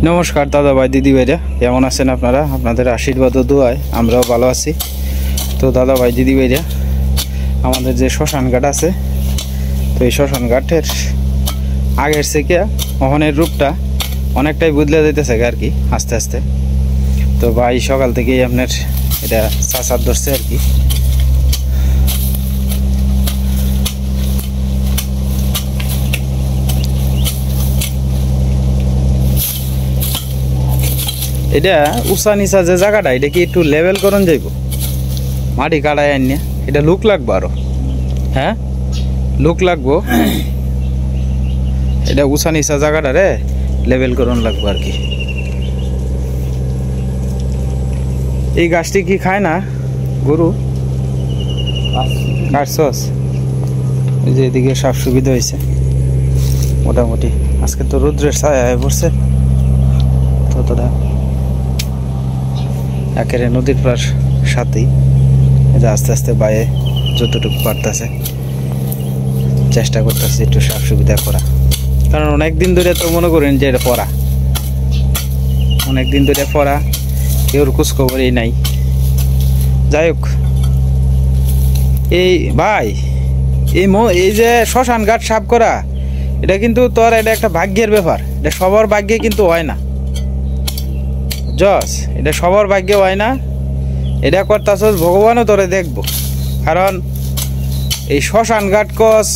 নমস্কার দাদা ভাই দিদি ভাইরা, কেমন আছেন আপনারা? আপনাদের আশীর্বাদ ও দোয়ায় আমরাও ভালো আছি। তো দাদা ভাই দিদি ভাইরা, আমাদের যে শ্মশান ঘাট আছে, তো এই শ্মশান ঘাটের আগের থেকে ওখানের রূপটা অনেকটাই বদলে যেতেছে আর কি আস্তে আস্তে। তো ভাই সকাল থেকেই আপনার এটা চাচার ধরছে আর কি। এটা উঁচা নিচা যে জায়গাটা, এটা কি একটু লেভেল করন যাইব, মাটি কাটায় আনিয়া এটা লুক লাগবো আরো। হ্যাঁ, লুক লাগবো, এটা উঁচা নিচা জায়গাটা রে লেভেল করন লাগবো আর কি। এই গাছটি কি খায় না গরু? কাটছস? এই যে এদিকে সব সুবিধা হয়েছে মোটামুটি। আজকে তো রৌদ্রের ছায়া হয়ে পড়ছে, ততটা একেবারে নদীর পার সাথেই। এটা আস্তে আস্তে বাইরে যতটুকু পারতেছে চেষ্টা করতেছে একটু সাফ সুবিধা করা, কারণ অনেকদিন ধরে তো মনে করেন যে এটা পড়া, অনেকদিন ধরে পড়া, কেউর খোঁজখবরই নাই। যাই হোক, এই ভাই এই যে শ্মশান ঘাট সাফ করা, এটা কিন্তু তোর এটা একটা ভাগ্যের ব্যাপার। এটা সবার ভাগ্যে কিন্তু হয় না জস, এটা সবার ভাগ্যে হয় না। এটা করতেছস ভগবানও তোরে দেখবো, কারণ এই শ্মশান ঘাট কস,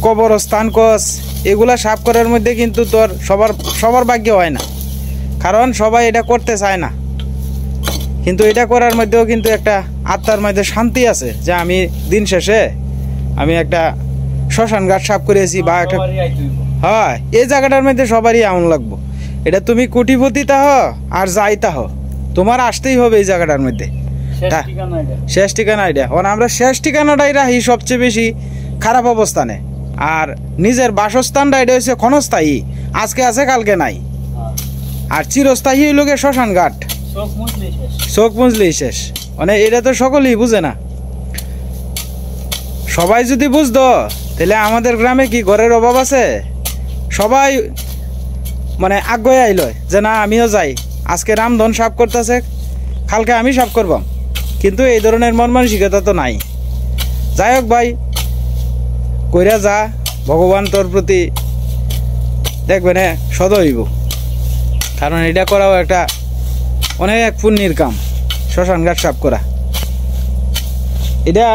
কবরস্থান কস, এগুলা সাফ করার মধ্যে কিন্তু তোর সবার ভাগ্যে হয় না, কারণ সবাই এটা করতে চায় না। কিন্তু এটা করার মধ্যেও কিন্তু একটা আত্মার মধ্যে শান্তি আছে, যে আমি দিন শেষে আমি একটা শ্মশান ঘাট সাফ করেছি বা একটা, হয় এই জায়গাটার মধ্যে সবারই এমন লাগবো। এটা তুমি কোটিপতি তাহ আর যাই তাহ, তোমার আসতেই হবে এই জায়গাটার মধ্যে। শেষ ঠিকানা এটা, আমরা শেষ ঠিকানাটাই রাখি সবচেয়ে বেশি খারাপ অবস্থানে, আর নিজের বাসস্থানটা এটা হচ্ছে ক্ষণস্থায়ী, আজকে আছে কালকে নাই। আর চিরস্থায়ী হইল গিয়ে শ্মশান ঘাট, চোখ মুজলেই শেষ। মানে এটা তো সকলেই বুঝে না। সবাই যদি বুঝতো তাহলে আমাদের গ্রামে কি ঘরের অভাব আছে? সবাই মানে আগ্রহে আইল যে না আমিও যাই, আজকে রামধন সাফ করতেছে, কালকে আমি সাফ করব। কিন্তু এই ধরনের মন মানসিকতা তো নাই। যাই হোক ভাই, কইরা যা, ভগবান তোর প্রতি দেখবেন সদ হইব, কারণ এটা করাও একটা অনেক পুণ্যের কাম, শ্মশান ঘাট সাফ করা। এটা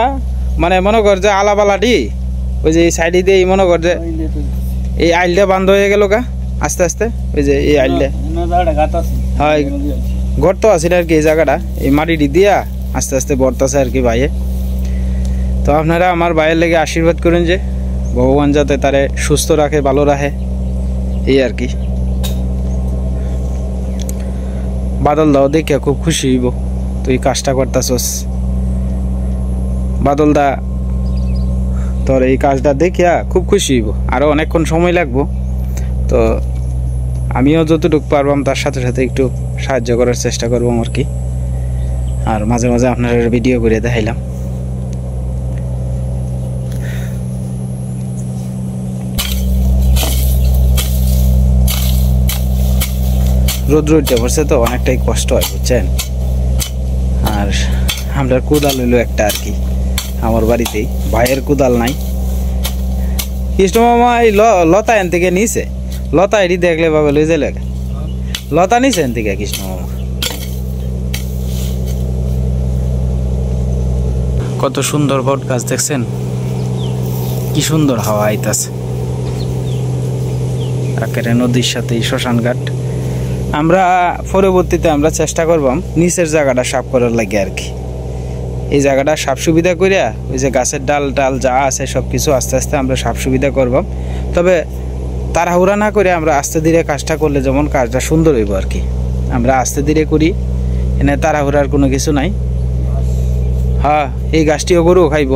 মানে মনে কর যে আলাবালাটি ওই যে এই সাইডে দিয়ে মনে কর যে এই আইলটা বন্ধ হয়ে গেল গা আস্তে আস্তে। ওই যে এই আইলটা, হয় গর্ত আছে আর কি, এই জায়গাটা এই মাটিটি দিয়া আস্তে আস্তে বর্তাছে আর কি ভাইয়ে। তো আপনারা আমার ভাইয়ের লেগে আশীর্বাদ করেন যে ভগবান যাতে তারে সুস্থ রাখে, ভালো রাখে, এই আর কি। বাদল দাও দেখে খুব খুশি হইব তুই কাজটা করতেছস। বাদল দা তোর এই কাজটা দেখিয়া খুব খুশি হইব, আরও অনেকক্ষণ সময় লাগবো। তো আমিও যতটুকু পারবাম তার সাথে সাথে একটু সাহায্য করার চেষ্টা করবো আর কি। আর মাঝে মাঝে আপনারা ভিডিও করে দেখাইলাম। রোদ রোদটা পড়ছে তো অনেকটাই কষ্ট হয় বুঝছেন। আর আমরা কোদাল হইলো একটা আর কি আমার বাড়িতেই, ভাইয়ের কোদাল নাই। কৃষ্ণ মামা এই লতা এন থেকে নিছে, লতা এটি দেখলে বাবা লই যে লেগে লতা নিছে এন থেকে কৃষ্ণ মামা। কত সুন্দর বট গাছ দেখছেন, কি সুন্দর হাওয়া আইতাছে। একেবারে নদীর সাথে শ্মশান ঘাট। আমরা পরবর্তীতে আমরা চেষ্টা করবাম নিচের জায়গাটা সাফ করার লাগে আর কি। এই জায়গাটা সাফ সুবিধা করিয়া ওই যে গাছের ডাল টাল যা আছে সব কিছু আস্তে আস্তে আমরা সাফ সুবিধা করবাম। তবে তাড়াহুড়া না করে আমরা আস্তে ধীরে কাজটা করলে যেমন কাজটা সুন্দর হইব আর কি। আমরা আস্তে ধীরে করি, এনে তাড়াহুড়ার কোনো কিছু নাই। হ্যাঁ, এই গাছটিও গরুও খাইব।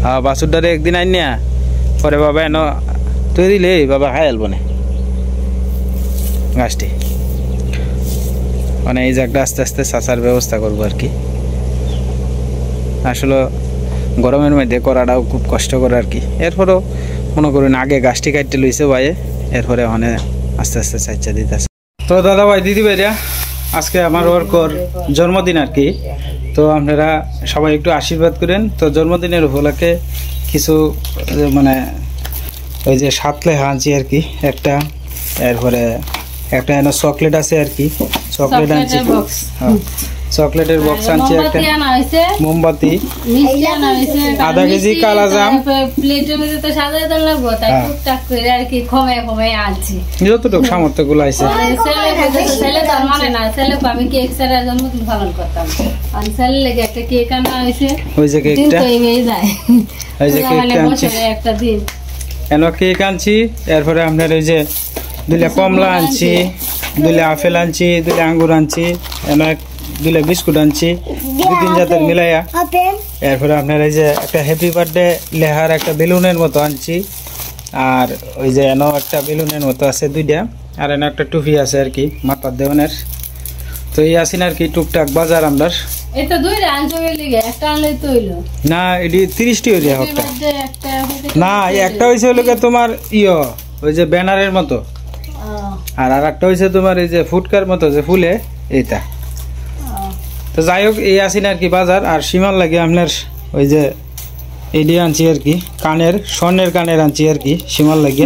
হ্যাঁ, বাছুরটারে একদিন আইন না পরে বাবা এনে তৈরি দিলে বাবা খাই আলব না গাছটি। মানে এই জায়গাটা আস্তে আস্তে চাষার ব্যবস্থা করবো আর কি। আসলে গরমের মধ্যে করাটাও খুব কষ্টকর আর কি। এরপরেও মনে করুন আগে গাছটি কাটতে লইছে ভাইয়ে, এরপরে ওখানে আস্তে আস্তে চাইচা দিতেছে। তো দাদা ভাই দিদি ভাইরা আজকে আমার ওর জন্মদিন আর কি, তো আপনারা সবাই একটু আশীর্বাদ করেন। তো জন্মদিনের উপলক্ষে কিছু মানে ওই যে 7 লেখা আনছি আর কি একটা, এরপরে একটা এনে চকলেট আছে আর কি, চকলেট আনছি, চকলেটের বক্স আনছি, একটা মোমবাতি, আধা কেজি কালাজাম, যতটুকু সামর্থ্য গুলো আছে। ওই যে কেকটা, ওই যে কেকটা আনছি, এনে কেক আনছি, এরপরে আপনার ওই যে 2টা কমলা আনছি, 2টা আপেল আনছি, 2টা আঙ্গুর আনছি, এনে 2টা বিস্কুট আনছি, 2-3 জাতের মিলাইয়া। এরপরে আপনার এই যে একটা হ্যাপি বার্থডে লেহার একটা বেলুনের মতো আনছি, আর ওই যে এনো একটা বেলুনের মতো আছে 2টা, আর এনে একটা টুপি আছে আর কি মাথার দেওয়ানের। তো এই আসিন আর কি টুকটাক বাজার আমরার। না এটি 30টি হইছে একটা, না একটা হয়েছে হলো তোমার ওই যে ব্যানারের মতো, আর একটা হয়েছে তোমার এই যে ফুটকার মতো যে ফুলে এইটা। তো যাই হোক এই আসিন আর কি বাজার। আর সীমার লাগে আপনার ওই যে এডি আনছি আর কি, কানের স্বর্ণের কানের আনছি আর কি সীমার লাগে।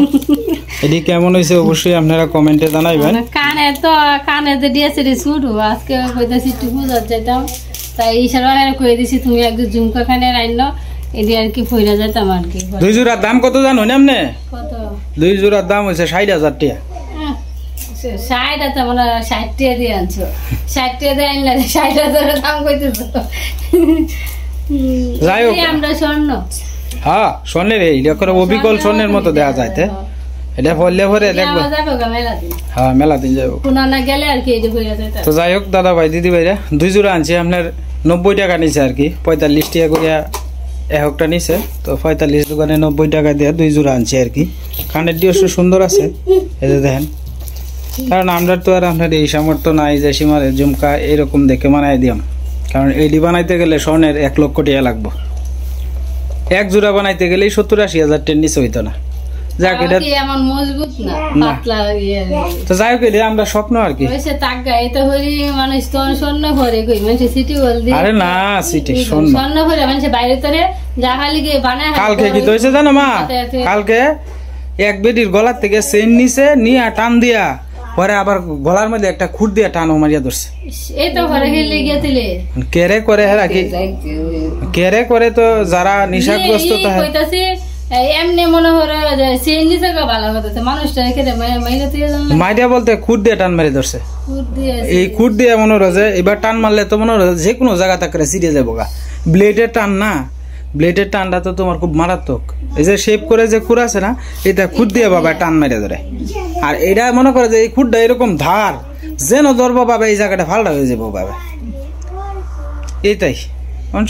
এডি কেমন হয়েছে অবশ্যই আপনারা কমেন্টে জানাইবেন। কানে তো কানে যে দিয়েছে রে শুট আজকে কইতাছি একটু বুঝার চাইতাম, তাই ইশারা কই দিছি তুমি একটু ঝুমকা কানের আইনো, এডি আর কি ফইরা যাইতাম আর কি। 2 জোড়ার দাম কত জানো না আপনি? কত? 2 জোড়ার দাম হইছে 60,000 টাকা। 60 আছে মানে 60 টাকা দিয়ে আনছো, 60 টাকা দিয়ে আনলে 60,000 দাম কইতেছো। যাই হোক আমরা স্বর্ণ, হ্যাঁ স্বর্ণের এইটা করে অবিকল স্বর্ণের মতো দেখা যাইতে, এটা পড়লে পরে দেখবো। হ্যাঁ মেলা দিন যাবো গেলে আর কি। তো যাই হোক দাদা ভাই দিদি ভাইরা 2 জোড়া আনছি, আপনার 90 টাকা নিছে আর কি, 45 টাকা করিয়া একটা নিছে। তো 45 দোকানে 90 টাকা দিয়ে 2 জোড়া আনছি আর কি। কানের ডিওসও সুন্দর আছে এই যে দেখেন, কারণ আমরা তো আর আপনার এই সামর্থ্য নাই যে সীমার ঝুমকা এরকম দেখে বানাই দিয়াম, কারণ এইটি বানাইতে গেলে স্বর্ণের 1 লক্ষ টাকা লাগবো। 1 জোড়া বানাইতে গেলেই 70-80 হাজার টাকার নিচে হইতো না। যাক এটা এমন মজবুত না, পাতলা তো যাই হোক এটা আমরা স্বপ্ন আর কি। ওইসে টাকা এটা হরি মানুষ তো স্বর্ণ ভরে কই মানুষ সিটি গোল দি, আরে না সিটি স্বর্ণ ভরে মানুষ বাইরে তরে যা খালি গে বানায়। কালকে কি হইছে জানো মা, কালকে এক বেটির গলার থেকে চেইন নিছে নিয়া টান দিয়া পরে আবার গলার মধ্যে একটা খুঁট দিয়ে টানো মারিয়া ধরছে। এই তো ঘরে গেলে গিয়েছিলে কেরে করে হেরা কি কেরে করে, তো যারা নিশাগ্রস্ত কইতাছে এমনি মনে হলো যে চেইন নিছে কা ভালো হতেছে মানুষটা রেখে দে মাইরা দিয়ে জানো মাইরা বলতে খুঁট দিয়ে টান মারি ধরছে। এই খুঁট দিয়ে মনে হলো যে এবার টান মারলে তো মনে হলো যে কোনো জায়গা তাকে সিরে যাবো গা। ব্লেডের টান না, ব্লেডের টানটা তো তোমার খুব মারাত্মক। এই যে শেপ করে যে খুঁড় আছে না, এটা খুঁট দিয়ে বাবা টান মেরে ধরে। আর এটা মনে করে যে এই খুঁটটা এরকম ধার যেন ধরবো বাবা এই জায়গাটা ফালটা হয়ে যাবো বাবা। এইটাই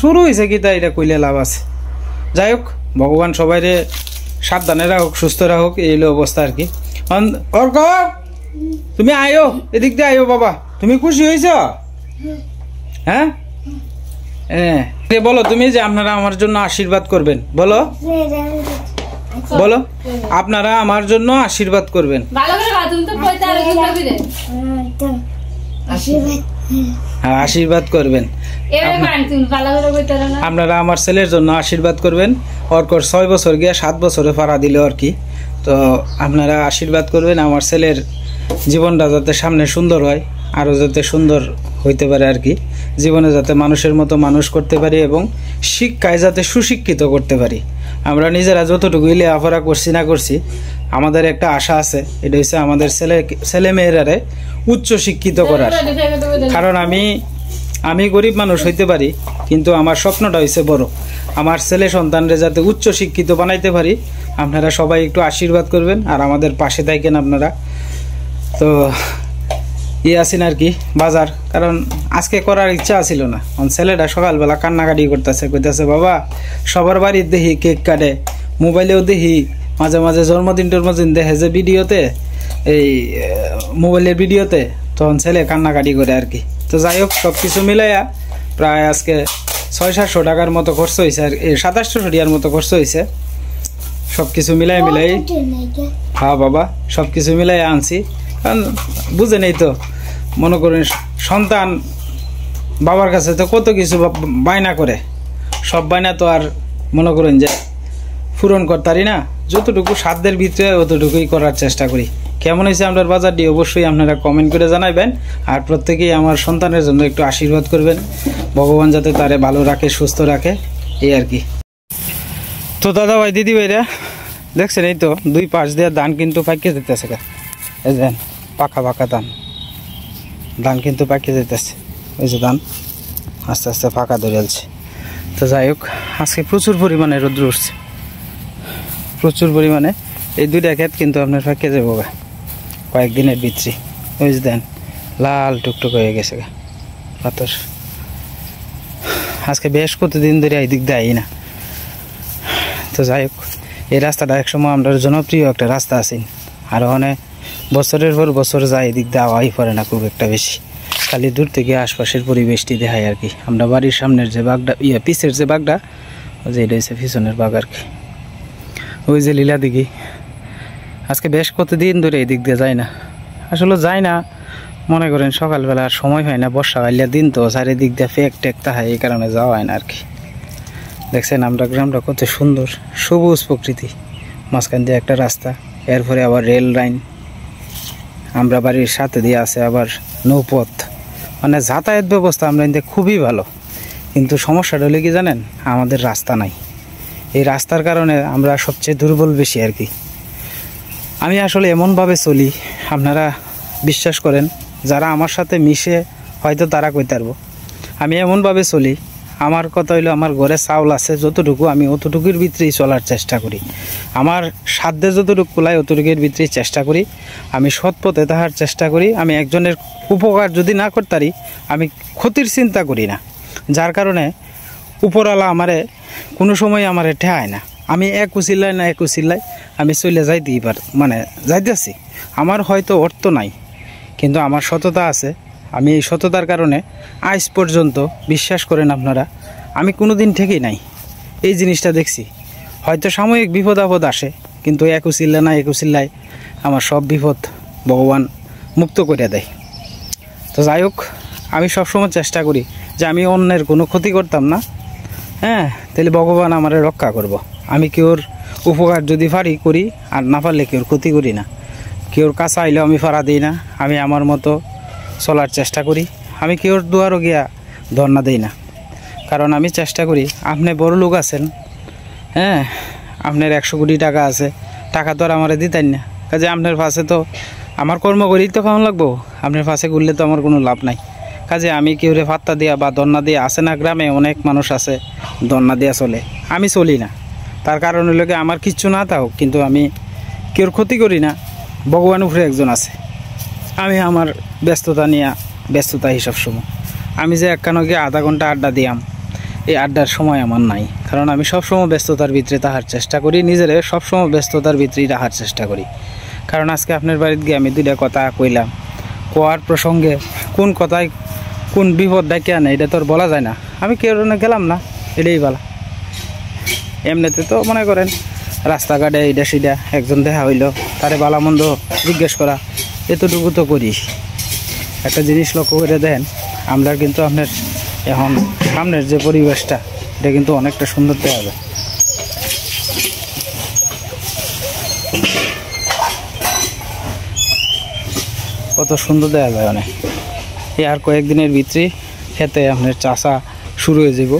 শুরু হয়েছে কি তাই এটা কইলে লাভ আছে। যাই হোক ভগবান সবাইরে সাবধানে রাখুক, সুস্থ রাখুক, এই হলো অবস্থা আর কি। অর্ক তুমি আয়ো, এদিক দিয়ে আয়ো বাবা। তুমি খুশি হয়েছ? হ্যাঁ হ্যাঁ বলো তুমি যে আপনারা আমার জন্য আশীর্বাদ করবেন, বলো বলো আপনারা আমার জন্য আশীর্বাদ করবেন। হ্যাঁ আশীর্বাদ করবেন, আপনারা আমার ছেলের জন্য আশীর্বাদ করবেন। ওর 6 বছর গিয়া 7 বছরে পাড়া দিল আর কি। তো আপনারা আশীর্বাদ করবেন আমার ছেলের জীবনটা যাতে সামনে সুন্দর হয়, আরও যাতে সুন্দর হইতে পারে আর কি, জীবনে যাতে মানুষের মতো মানুষ করতে পারি এবং শিক্ষায় যাতে সুশিক্ষিত করতে পারি। আমরা নিজেরা যতটুকু লেখাপড়া করছি না করছি, আমাদের একটা আশা আছে, এটা হচ্ছে আমাদের ছেলে মেয়েরারে উচ্চ শিক্ষিত করার। কারণ আমি গরিব মানুষ হইতে পারি, কিন্তু আমার স্বপ্নটা হয়েছে বড়, আমার ছেলে সন্তানরে যাতে উচ্চ শিক্ষিত বানাইতে পারি। আপনারা সবাই একটু আশীর্বাদ করবেন আর আমাদের পাশে থাকেন আপনারা। তো আছেন আর কি বাজার, কারণ আজকে করার ইচ্ছা ছিল না। ছেলেটা সকালবেলা কান্নাকাটি করতেছে, কইতেছে বাবা সবার বাড়ির দেখি কেক কাটে, মোবাইলেও দেখি মাঝে মাঝে জন্মদিন টন্মদিন দেখে যে ভিডিওতে, এই মোবাইলের ভিডিওতে, তখন ছেলে কান্নাকাটি করে আর কি। তো যাই হোক সব কিছু মিলাইয়া প্রায় আজকে 600-700 টাকার মতো খরচ হয়েছে আর 2700 টাকার মতো খরচ হয়েছে। সব কিছু মিলাই হ্যাঁ বাবা সব কিছু মিলাই আনছি, কারণ বুঝে নেই তো, মনে করেন সন্তান বাবার কাছে তো কত কিছু বায়না করে, সব বায়না তো আর মনে করেন যে পূরণ করতারি না, যতটুকু সাধ্যের ভিতরে অতটুকুই করার চেষ্টা করি। কেমন হয়েছে আপনার বাজারটি অবশ্যই আপনারা কমেন্ট করে জানাবেন, আর প্রত্যেকেই আমার সন্তানের জন্য একটু আশীর্বাদ করবেন, ভগবান যাতে তারে ভালো রাখে সুস্থ রাখে, এই আর কি। তো দাদা ভাই দিদি ভাইরা দেখছেন এই তো দুই পাশ দিয়ে ধান কিন্তু পাকিয়ে যেতেছে, এই যে পাকা পাকা ধান কিন্তু পাকিয়ে যেতেছে, ওই যে ধান আস্তে আস্তে ফাঁকা ধরেছে। তো যাই হোক আজকে প্রচুর পরিমাণে রোদ্র উঠছে, প্রচুর পরিমাণে। এই দুইটা ক্ষেত কিন্তু আপনার ফাঁকে যাবো কয়েকদিনের ভিতরে, ওই যে দেন লাল টুকটুক হয়ে গেছে পাথর। আজকে বেশ কতদিন ধরে এই দিক দেয় না। তো যাই হোক এই রাস্তাটা একসময় আমরা জনপ্রিয় একটা রাস্তা আছে, আর অনেক বছরের পর বছর যায় এদিক দেওয়াই পড়ে না খুব একটা বেশি, খালি দূর থেকে আশপাশের পরিবেশটি দেখায় আর কি। আমরা বাড়ির সামনের যে বাগটা পিছের যে বাগটা, ওই যে এটা হচ্ছে পিছনের বাগ আর কি, ওই যে লীলা দিঘি। আজকে বেশ কতদিন ধরে এই দিক দিয়ে যায় না, আসলে যায় না মনে করেন সকালবেলা আর সময় হয় না, বর্ষাকালীয় দিন তো চারিদিক দিয়ে ফেক টেক তাহায়, এই কারণে যাওয়া হয় না আর কি। দেখছেন আমরা গ্রামটা কত সুন্দর, সবুজ প্রকৃতি, মাঝখান দিয়ে একটা রাস্তা, এরপরে আবার রেল লাইন, আমরা বাড়ির সাথে দিয়ে আছে আবার নৌপথ, মানে যাতায়াত ব্যবস্থা আমরা কিন্তু খুবই ভালো। কিন্তু সমস্যাটা হলে কি জানেন, আমাদের রাস্তা নাই। এই রাস্তার কারণে আমরা সবচেয়ে দুর্বল বেশি আর কি। আমি আসলে এমনভাবে চলি, আপনারা বিশ্বাস করেন যারা আমার সাথে মিশে হয়তো তারা কইতে পারবো, আমি এমনভাবে চলি, আমার কথা হইলো আমার ঘরে চাউল আছে যতটুকু, আমি অতটুকুর ভিতরেই চলার চেষ্টা করি, আমার সাধ্যে যতটুকু কুলায় অতটুকুর ভিতরেই চেষ্টা করি, আমি সৎ পথে তাহার চেষ্টা করি। আমি একজনের উপকার যদি না করতারি আমি ক্ষতির চিন্তা করি না, যার কারণে উপরওয়ালা আমারে কোনো সময় আমারে ঠেহায় না। আমি এক উচিল্লায় না এক উচিল্লায় আমি চলে যাইতেই মানে যাইতেছি, আমার হয়তো অর্থ নাই কিন্তু আমার সততা আছে। আমি এই সততার কারণে আজ পর্যন্ত বিশ্বাস করেন আপনারা, আমি কোনো দিন থেকেই নাই এই জিনিসটা দেখছি। হয়তো সাময়িক বিপদ আপদ আসে, কিন্তু এক উচিল্লা না এক উচিল্লায় আমার সব বিপদ ভগবান মুক্ত করে দেয়। তো যাই হোক আমি সবসময় চেষ্টা করি যে আমি অন্যের কোনো ক্ষতি করতাম না, হ্যাঁ, তাহলে ভগবান আমারে রক্ষা করব। আমি কেউর উপকার যদি পারি করি, আর না পারলে কেউর ক্ষতি করি না, কেউর কাছে আইলেও আমি ফাড়া দিই না, আমি আমার মতো চলার চেষ্টা করি। আমি কেউর দুয়ারও গিয়া ধর্ণা দিই না, কারণ আমি চেষ্টা করি, আপনি বড় লোক আছেন, হ্যাঁ, আপনার 100 কোটি টাকা আছে, টাকা তো আর আমারে দিতেন না, কাজে আপনার পাশে তো আমার কর্ম করেই তো কেমন লাগবো, আপনার পাশে ঘুরলে তো আমার কোনো লাভ নাই। কাজে আমি কেউরে ফাত্তা দিয়া বা দন্না দিয়া, আসে না গ্রামে অনেক মানুষ আছে দন্না দিয়া চলে, আমি চলি না। তার কারণ হলো কি আমার কিচ্ছু না তাও, কিন্তু আমি কেউর ক্ষতি করি না, ভগবান উপরে একজন আছে। আমি আমার ব্যস্ততা হিসাব সময় আমি যে একখানো গিয়ে আধা ঘন্টা আড্ডা দিয়াম, এই আড্ডার সময় আমার নাই, কারণ আমি সবসময় ব্যস্ততার ভিতরে তাহার চেষ্টা করি, নিজেরে সবসময় ব্যস্ততার ভিতরেই রাখার চেষ্টা করি। কারণ আজকে আপনার বাড়িতে গিয়ে আমি দুইটা কথা কইলাম, কোয়ার প্রসঙ্গে কোন কথায় কোন বিপদ ডাকিয়া না এটা তো আর বলা যায় না, আমি কেউ গেলাম না, এটাই বলা। এমনিতে তো মনে করেন রাস্তাঘাটে এইটা সেটা একজন দেখা হইলো, তারে বালা মন্দ জিজ্ঞেস করা, এতটুকু তো করি। একটা জিনিস লক্ষ্য করে দেন, আমরা কিন্তু আপনার এখন সামনের যে পরিবেশটা, এটা কিন্তু অনেকটা সুন্দর দেখা যায়। কত সুন্দর দেখা যায় অনেক। এই আর কয়েকদিনের ভিতরে খেতে আপনার চাষা শুরু হয়ে যাব,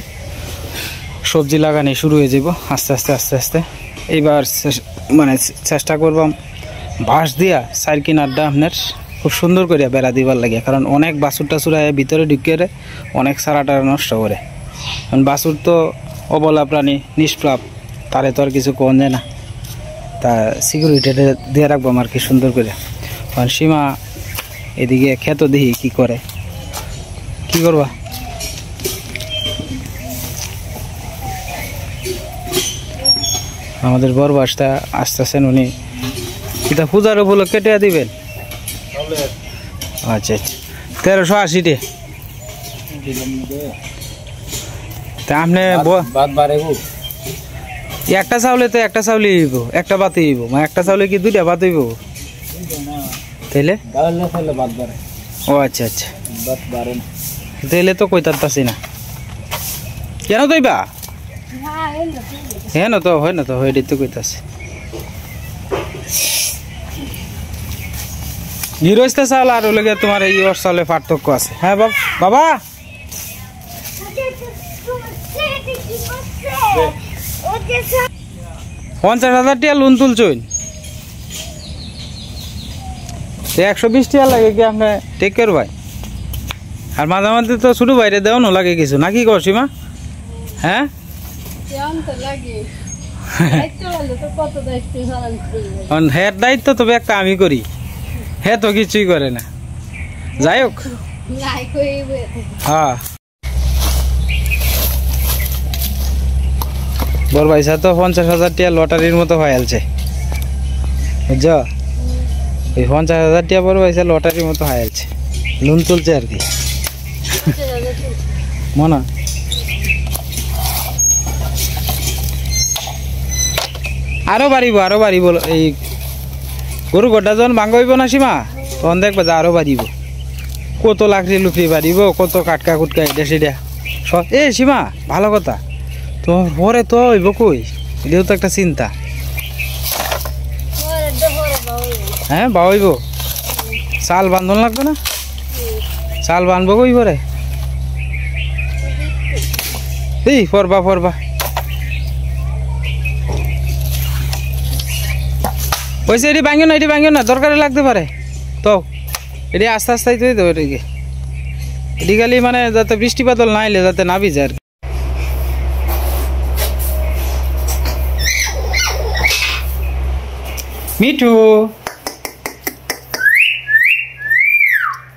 সবজি লাগানি শুরু হয়ে যাব আস্তে আস্তে আস্তে আস্তে। এইবার মানে চেষ্টা করবাম বাঁশ দিয়া চার কিনারটা আপনার খুব সুন্দর করে বেড়া দিবার লাগে, কারণ অনেক বাছুর টাছুর ভিতরে ঢুকিয়ে অনেক সারাটা নষ্ট করে। কারণ বাছুর তো অবলা প্রাণী, নিষ্প্রাপ, তারে তো আর কিছু কোন যায় না, তা সিকিউরিটিটা দিয়ে রাখবাম আর কি সুন্দর করে। কারণ সীমা এদিকে খেত দেখি কি করে, কি করবা। আমাদের বড় বাসটা আসতেছেন, উনি এটা পূজার উপলক্ষে কেটে দিবেন। আচ্ছা আচ্ছা, 1380 তা আপনি একটা চাউলে তো একটা চাউলে হইব, একটা বাতি হইব, মানে একটা চাউলে কি দুইটা বাত হইব? তাইলে ও আচ্ছা আচ্ছা, তাইলে তো কই তারতাছি না কেন তৈবা হ্যাঁ না তো হয় না তো হয় তো কইতাছে গিরস্তা চাউল আর ওলগে তোমার এই ওর চাউলে পার্থক্য আছে। হ্যাঁ বাবা 50,000 টাকা লোন তুলছুন, 120 টাকা লাগে কি আপনি টেক কেয়ার ভাই? আর মাঝে মাঝে তো ছোট বাইরে দেওয়া না লাগে কিছু নাকি করছি মা? হ্যাঁ হ্যাঁ দায়িত্ব তবে একটা আমি করি, হ্যাঁ তো কিছুই করে না। যাই হোক হ্যাঁ বড় ভাইসা তো 50,000 টাকা লটারির মতো হয়েছে বুঝছ, ওই 50,000 টাকা বড় ভাইসা লটারির মতো হয়েছে, লোন তুলছে আর কি মনে আরো বাড়িব এই গরু গোটা যখন ভাঙ্গ হইব না সীমা তখন দেখবা যে আরো বাড়িব, কত লাকড়ি লুকড়ি বাড়িব, কত কাটকা কুটকা এটা সেটা সব। এ সীমা ভালো কথা, তোমার পরে তো হইব কই, এটাও তো একটা চিন্তা। হ্যাঁ বাহইব, চাল বান্ধন লাগবে না? চাল বানবো কই পরে? এই পরবা ওইসে এটি ভাঙিও না দরকারে লাগতে পারে তো, এটি আস্তে আস্তে তো এটিকে এটি খালি মানে যাতে বৃষ্টি বাদল না এলে যাতে না ভিজে আর কি। মিঠু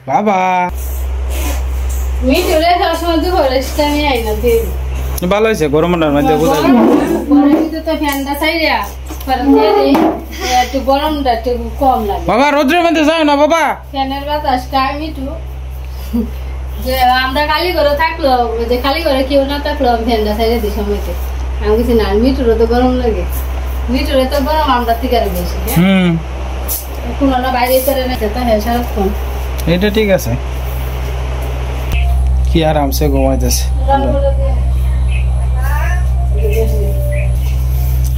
বাবা ভালো হয়েছে গরমটার মধ্যে বাবা রোদ্রের মধ্যে যাও না বাবা, ফ্যানের বাতাস খায় মিঠু। যে আমরা খালি করে থাকলো, যে খালি করে কেউ না থাকলো ফ্যানটা সাইডে দিই সময়তে আমি কিছু না, মিঠুরও তো গরম লাগে, মিঠুরে তো গরম আমরা থেকে আরো বেশি। কোনো না বাইরে করে না হ্যাঁ সারাক্ষণ এটা ঠিক আছে, কি আরামসে ঘুমাইতেছে।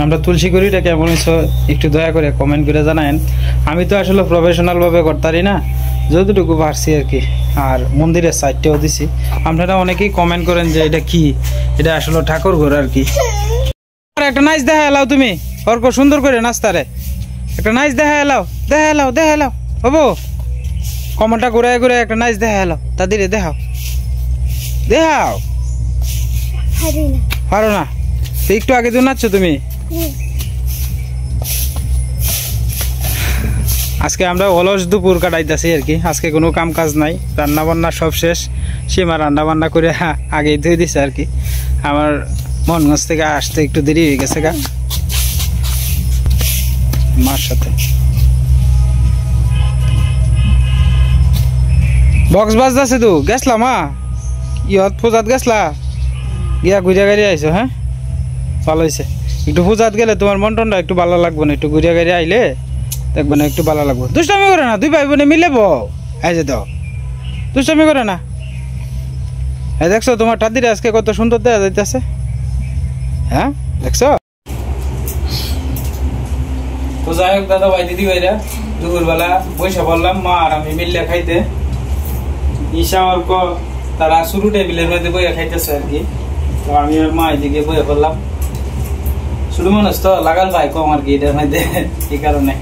আমরা তুলসী করিটা কেমন হয়েছে একটু দয়া করে কমেন্ট করে জানায়েন। আমি তো আসলে প্রফেশনাল ভাবে করতারি না, যতটুকু পারছি আর কি। আর মন্দিরের সাইডটাও দিছি, আপনারা অনেকেই কমেন্ট করেন যে এটা কি, এটা আসলে ঠাকুর ঘর আর কি। একটা নাচ দেখা এলাও তুমি অর্ক সুন্দর করে নাচতারে, একটা নাচ দেখা এলাও হবো, কমনটা ঘুরায় ঘুরে একটা নাচ দেখা এলাও তাদের দেখাও পারো না? একটু আগে তো নাচছো তুমি। আজকে আমরা অলস দুপুর কাটাইতেছি আর কি, আজকে কোনো কাম কাজ নাই, রান্না বান্না সব শেষ। সীমা রান্না বান্না করে আগেই ধুয়ে দিছে আর কি, আমার মনগঞ্জ থেকে আসতে একটু দেরি হয়ে গেছে গা মার সাথে। বক্স বাজতেছে তো গেছলাম ইহত পূজাত গেছলা গিয়া ঘুরিয়া গাড়ি আইসো। হ্যাঁ ভালো হয়েছে, একটু পূজাত গেলে তোমার মন টনটা একটু ভালো লাগবে না, একটু ঘুরিয়া গাড়ি আইলে দেখবে না একটু ভালো লাগবে। দুষ্টামি করে না, দুই ভাই বোনে মিলে এই যে দাও, দুষ্টামি করে না। হ্যাঁ দেখছো তোমার ঠাদিরে আজকে কত সুন্দর দেখা যাইতেছে, হ্যাঁ দেখছো। তো যাই হোক দাদা ভাই দিদি ভাইরা দুপুরবেলা বৈশা বললাম মা আর আমি মিললে খাইতে, ঈশা অর্ক তারা শুরু টেবিলের মধ্যে বইয়া খাইতেছে আর কি। তো আমি আর মা এদিকে বইয়া বললাম, শুরু মানুষ তো লাগাল ভাই কম আর কি এটার মধ্যে, এই কারণে।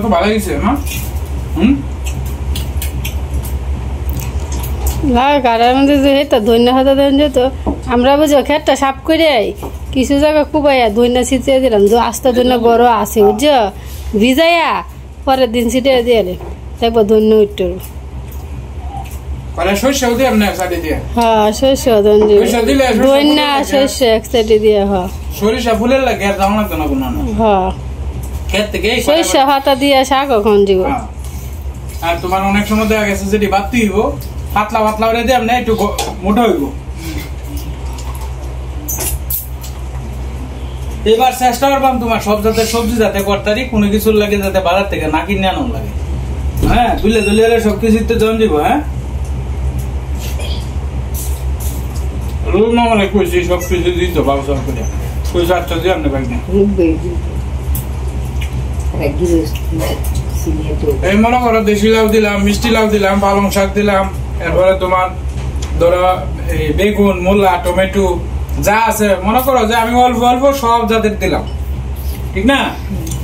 তো ভালো গেছে না গাড়ার মধ্যে যেহেতু ধন্যা হাতে দেন যেত, আমরা বুঝো খেটটা সাফ করে কিছু জায়গা কুবাইয়া ধন্যা ছিটিয়ে দিলাম, আস্তে ধন্যা বড় আছে বুঝছো, ভিজাইয়া পরের দিন ছিটিয়ে দিয়ে দেখবো ধন্য উঠতে। হ্যাঁ শস্য ধন্যা শস্য একসাথে দিয়ে সরিষা ফুলের লাগে আর দাম লাগবে না কোনো, হ্যাঁ শস্য হাতা দিয়ে শাক ওখান দিব। আর তোমার অনেক সময় দেখা গেছে যেটি বাড়তি হইব পাতলা পাতলা করে দিয়ে আপনি একটু মোটা হইব। এবার চেষ্টা করবাম তোমার সব জাতের সবজি যাতে করতারি কোনো কিছুর লাগে যাতে বাজার থেকে না কিনে আনো লাগে। হ্যাঁ দুলে দুলে সবকিছু জন দিব। হ্যাঁ রুল মামলে কইছি সবকিছু দিত বাবুসার করে কইছি আচ্ছা দিয়ে আপনি বাইক নেন। এই মনে করো দেশি লাউ দিলাম, মিষ্টি লাউ দিলাম, পালং শাক দিলাম, এরপরে তোমার ধরো এই বেগুন, মূলা, টমেটো যা আছে মনে করো যে আমি অল্প অল্প সব জাতের দিলাম, ঠিক না?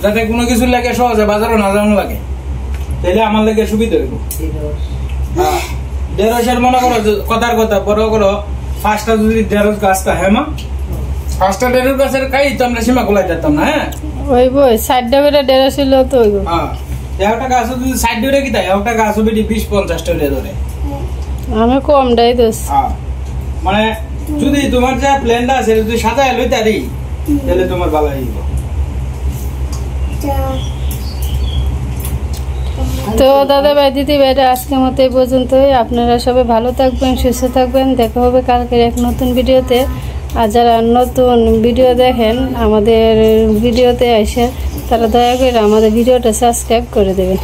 যাতে কোনো কিছু লাগে সহজে বাজারও না যাওয়ানো লাগে, তাহলে আমার লাগে সুবিধা হইব। ঢেঁড়সের মনে করো কথার কথা বড় করো 5টা যদি ঢেঁড়স গাছটা, হ্যাঁ মা 5টা ঢেঁড়স গাছের খাই তো আমরা সীমা গোলাই যেতাম না। হ্যাঁ ওই বই 60টা করে ঢেঁড়স ছিল তো ওই হ্যাঁ একটা গাছ যদি 60 টাকা কি তাই একটা গাছ হবে 20-50 টাকা ধরে। আমি কমটাই দোষ। হ্যাঁ মানে যদি তোমার যা প্ল্যানটা আছে যদি সাজায় লই তারি তাহলে তোমার ভালো হইব। তো দাদা ভাই দিদি ভাইরা আজকের মতো এই পর্যন্তই। আপনারা সবাই ভালো থাকবেন, সুস্থ থাকবেন। দেখা হবে কালকের এক নতুন ভিডিওতে। আর যারা নতুন ভিডিও দেখেন আমাদের ভিডিওতে এসে তারা দয়া করে আমাদের ভিডিওটা সাবস্ক্রাইব করে দেবেন।